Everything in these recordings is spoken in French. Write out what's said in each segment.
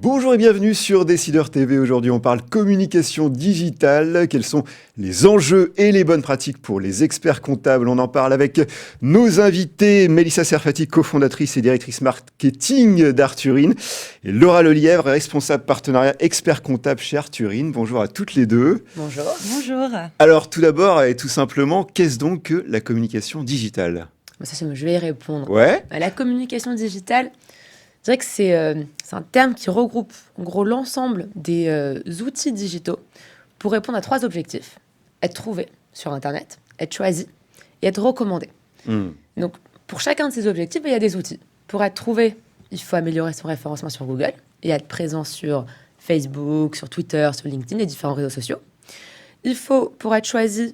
Bonjour et bienvenue sur Décideur TV. Aujourd'hui, on parle communication digitale. Quels sont les enjeux et les bonnes pratiques pour les experts comptables? On en parle avec nos invités, Mélissa Serfati, cofondatrice et directrice marketing d'Arthurine, et Laura Lelièvre, responsable partenariat expert comptable chez Arthurine. Bonjour à toutes les deux. Bonjour. Bonjour. Alors, tout d'abord et tout simplement, qu'est-ce donc que la communication digitale? Ça, je vais y répondre. Ouais. La communication digitale, je dirais que c'est un terme qui regroupe en gros l'ensemble des outils digitaux pour répondre à 3 objectifs. Être trouvé sur Internet, être choisi et être recommandé. Donc, pour chacun de ces objectifs, il y a des outils. Pour être trouvé, il faut améliorer son référencement sur Google et être présent sur Facebook, sur Twitter, sur LinkedIn, les différents réseaux sociaux. Il faut, pour être choisi,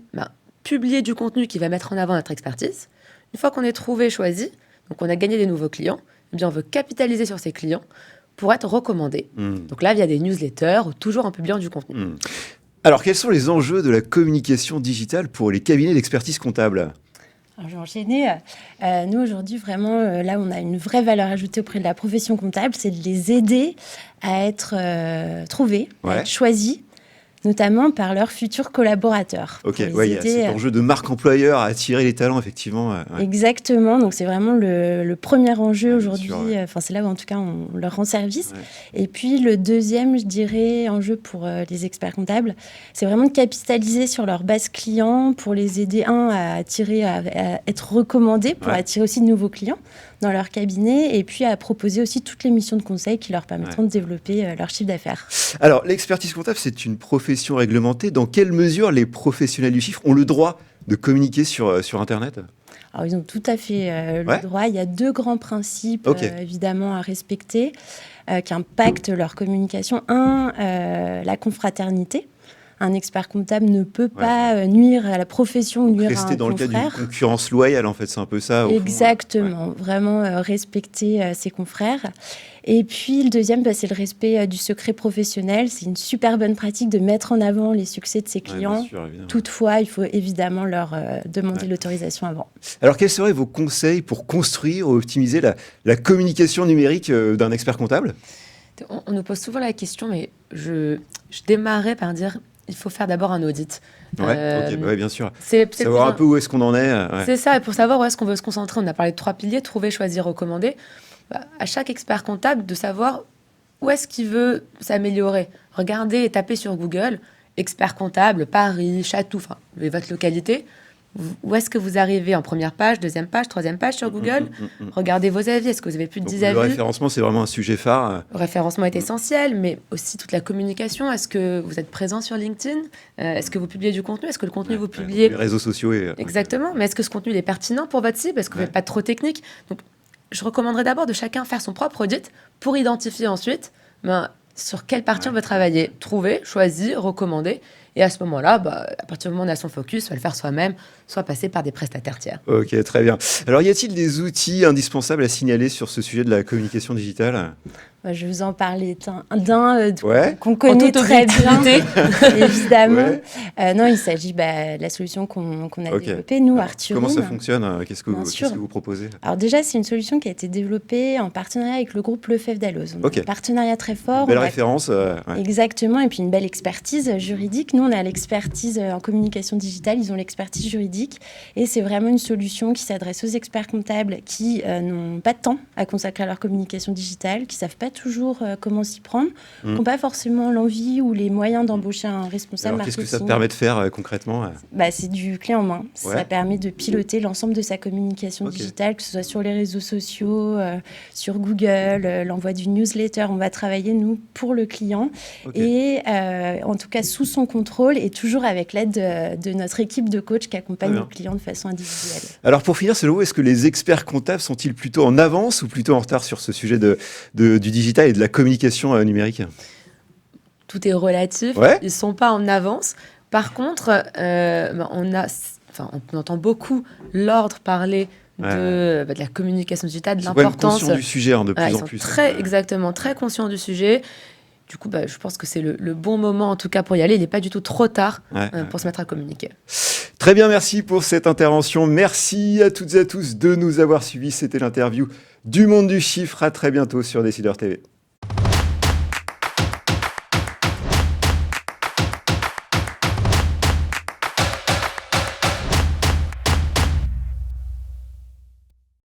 publier du contenu qui va mettre en avant notre expertise. Une fois qu'on est trouvé, choisi, donc on a gagné des nouveaux clients, eh bien on veut capitaliser sur ces clients pour être recommandé. Donc là, via des newsletters, toujours en publiant du contenu. Alors, quels sont les enjeux de la communication digitale pour les cabinets d'expertise comptable? Alors, je vais enchaîner. Nous, aujourd'hui, vraiment, là, on a une vraie valeur ajoutée auprès de la profession comptable, c'est de les aider à être trouvés, à être choisis, notamment par leurs futurs collaborateurs. Ok, il y a cet enjeu de marque employeur à attirer les talents, effectivement. Exactement, donc c'est vraiment le premier enjeu aujourd'hui. Ouais. C'est là où, en tout cas, on leur rend service. Ouais. Et puis, le deuxième, je dirais, enjeu pour les experts comptables, c'est vraiment de capitaliser sur leur base client pour les aider, à attirer, à être recommandés, pour attirer aussi de nouveaux clients dans leur cabinet, et puis à proposer aussi toutes les missions de conseil qui leur permettront de développer leur chiffre d'affaires. Alors, l'expertise comptable, c'est une profession réglementée. Dans quelle mesure les professionnels du chiffre ont le droit de communiquer sur Internet ? Alors, ils ont tout à fait le droit. Il y a 2 grands principes, évidemment, à respecter, qui impactent leur communication. La confraternité. Un expert comptable ne peut pas nuire à la profession ou nuire à un confrère. Rester dans le cas d'une concurrence loyale, en fait, c'est un peu ça. Exactement, vraiment respecter ses confrères. Et puis, le deuxième, c'est le respect du secret professionnel. C'est une super bonne pratique de mettre en avant les succès de ses clients. Bien sûr, toutefois, il faut évidemment leur demander l'autorisation avant. Alors, quels seraient vos conseils pour construire ou optimiser la communication numérique d'un expert comptable ? On nous pose souvent la question, mais je démarrais par dire... Il faut faire d'abord un audit. Bien sûr. C'est savoir un peu où est-ce qu'on en est. C'est ça, et pour savoir où est-ce qu'on veut se concentrer. On a parlé de 3 piliers, trouver, choisir, recommander. À chaque expert comptable, de savoir où est-ce qu'il veut s'améliorer. Regardez et tapez sur Google, expert comptable, Paris, Château, votre localité. Où est-ce que vous arrivez en première page, deuxième page, troisième page sur Google? Regardez vos avis. Est-ce que vous avez plus de 10 avis? Le référencement, c'est vraiment un sujet phare. Le référencement est essentiel, mais aussi toute la communication. Est-ce que vous êtes présent sur LinkedIn? Est-ce que vous publiez du contenu? Est-ce que le contenu vous publiez? Les réseaux sociaux. Exactement. Mais est-ce que ce contenu est pertinent pour votre cible? Est-ce que vous n'êtes pas trop technique? Donc, je recommanderais d'abord de chacun faire son propre audit pour identifier ensuite sur quelle partie on veut travailler. Trouver, choisir, recommander. Et à ce moment-là, à partir du moment où on a son focus, soit le faire soi-même, soit passer par des prestataires tiers. Ok, très bien. Alors, y a-t-il des outils indispensables à signaler sur ce sujet de la communication digitale ? Je vais vous en parler d'un qu'on connaît très bien, évidemment. Non, il s'agit de la solution qu'on a développée, nous, Arthurine. Comment ça fonctionne ? Qu'est-ce que vous proposez ? Alors déjà, c'est une solution qui a été développée en partenariat avec le groupe Lefebvre Dalloz. Un partenariat très fort. Belle référence. Exactement, et puis une belle expertise juridique. Nous, on a l'expertise en communication digitale, ils ont l'expertise juridique. Et c'est vraiment une solution qui s'adresse aux experts comptables qui n'ont pas de temps à consacrer à leur communication digitale, qui ne savent pas toujours comment s'y prendre, qui n'ont pas forcément l'envie ou les moyens d'embaucher un responsable marketing. Qu'est-ce que ça te permet de faire concrètement ? C'est du clé en main. Ça permet de piloter l'ensemble de sa communication digitale, que ce soit sur les réseaux sociaux, sur Google, l'envoi d'une newsletter. On va travailler, nous, pour le client. Et en tout cas, sous son contrôle et toujours avec l'aide de notre équipe de coach qui accompagne nos clients de façon individuelle. Alors, pour finir, selon vous, est-ce que les experts comptables sont-ils plutôt en avance ou plutôt en retard sur ce sujet du digital et de la communication numérique? Tout est relatif. Ils ne sont pas en avance. Par contre, on entend beaucoup l'ordre parler de la communication digitale, de l'importance. Ils sont conscients du sujet de plus en plus. Exactement, très conscients du sujet. Du coup, je pense que c'est le bon moment, en tout cas, pour y aller. Il n'est pas du tout trop tard pour se mettre à communiquer. Très bien, merci pour cette intervention. Merci à toutes et à tous de nous avoir suivis. C'était l'interview du Monde du Chiffre. À très bientôt sur Décideur TV.